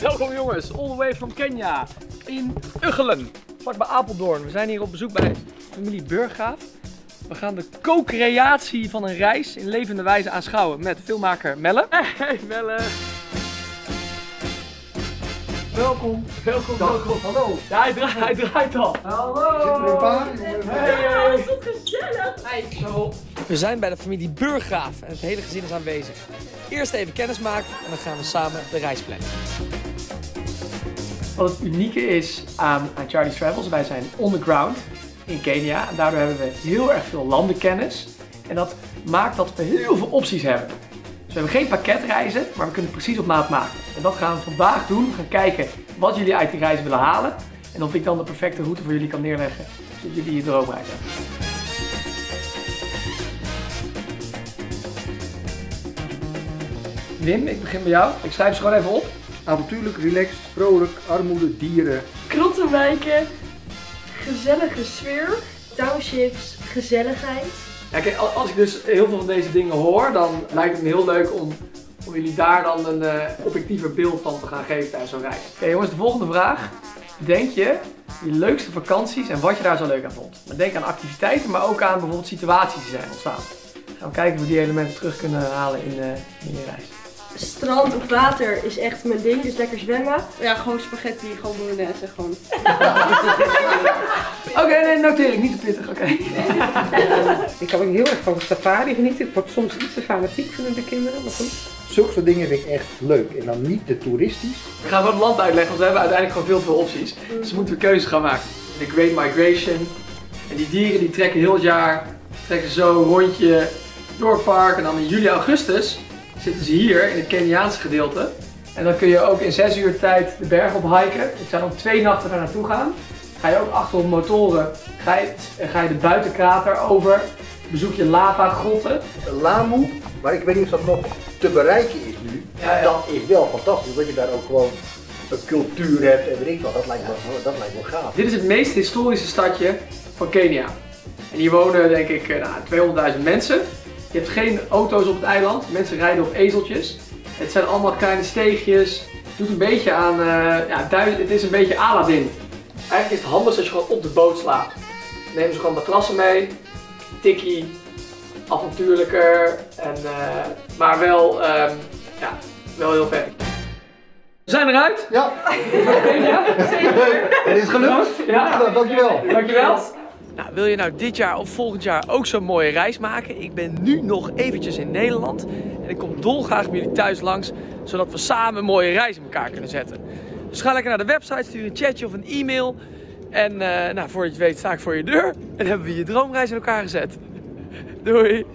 Welkom jongens, all the way from Kenia in Uggelen, vlakbij Apeldoorn. We zijn hier op bezoek bij familie Burggraaf. We gaan de co-creatie van een reis in levende wijze aanschouwen met filmmaker Melle. Hey Melle! Welkom. Hallo. Ja, hij draait al. Hallo. Zit er een paar? Hey. Wat gezellig. Hey. Zo. We zijn bij de familie Burggraaf en het hele gezin is aanwezig. Eerst even kennis maken en dan gaan we samen de reis plannen. Wat het unieke is aan Charlie's Travels, wij zijn on the ground in Kenia. En daardoor hebben we heel erg veel landenkennis. En dat maakt dat we heel veel opties hebben. Dus we hebben geen pakketreizen, maar we kunnen het precies op maat maken. En dat gaan we vandaag doen. We gaan kijken wat jullie uit die reis willen halen. En of ik dan de perfecte route voor jullie kan neerleggen, zodat jullie je droomreis hebben. Wim, ik begin bij jou. Ik schrijf ze gewoon even op. Avontuurlijk, relaxed, vrolijk, armoede, dieren. Krottenwijken, gezellige sfeer, townships, gezelligheid. Ja, kijk, als ik dus heel veel van deze dingen hoor, dan lijkt het me heel leuk om jullie daar dan een objectiever beeld van te gaan geven tijdens zo'n reis. Oké, jongens, de volgende vraag. Denk je leukste vakanties en wat je daar zo leuk aan vond? Maar denk aan activiteiten, maar ook aan bijvoorbeeld situaties die zijn ontstaan. Gaan we kijken of we die elementen terug kunnen halen in je reis. Strand of water is echt mijn ding, dus lekker zwemmen. Ja, gewoon spaghetti, gewoon bolognese, gewoon. Oké, nee, noteer ik. Niet te pittig, oké. Ik kan ook heel erg van safari genieten. Het wordt soms iets te fanatiek vinden de kinderen, maar goed. Zulke soort dingen vind ik echt leuk. En dan niet te toeristisch. We gaan gewoon het land uitleggen, want we hebben uiteindelijk gewoon veel opties. Dus we moeten keuzes gaan maken. De Great Migration. En die dieren die trekken heel het jaar, trekken zo een rondje door het park. En dan in juli, augustus zitten ze hier in het Keniaanse gedeelte. En dan kun je ook in 6 uur tijd de berg op hiken. Ik zou dan 2 nachten daar naartoe gaan. Ga je ook achter op motoren, ga je de buitenkrater over. Bezoek je lavagrotten. Lamu, maar ik weet niet of dat nog te bereiken is nu. Ja. Dat is wel fantastisch, dat je daar ook gewoon een cultuur hebt en weet ik wat. Dat lijkt me gaaf. Dit is het meest historische stadje van Kenia. En hier wonen denk ik 200.000 mensen. Je hebt geen auto's op het eiland, mensen rijden op ezeltjes. Het zijn allemaal kleine steegjes. Het doet een beetje aan, het is een beetje Aladdin. Eigenlijk is het handig als je gewoon op de boot slaapt. Dan nemen ze gewoon matrassen mee, tikkie, avontuurlijker, maar wel, wel heel vet. We zijn eruit! Ja, Ja? het is gelukt. Ja. Dankjewel. Dankjewel! Nou, wil je nou dit jaar of volgend jaar ook zo'n mooie reis maken? Ik ben nu nog eventjes in Nederland en ik kom dolgraag bij jullie thuis langs, zodat we samen een mooie reis in elkaar kunnen zetten. Dus ga lekker naar de website, stuur een chatje of een e-mail en voor je het weet sta ik voor je deur en hebben we je droomreis in elkaar gezet. Doei!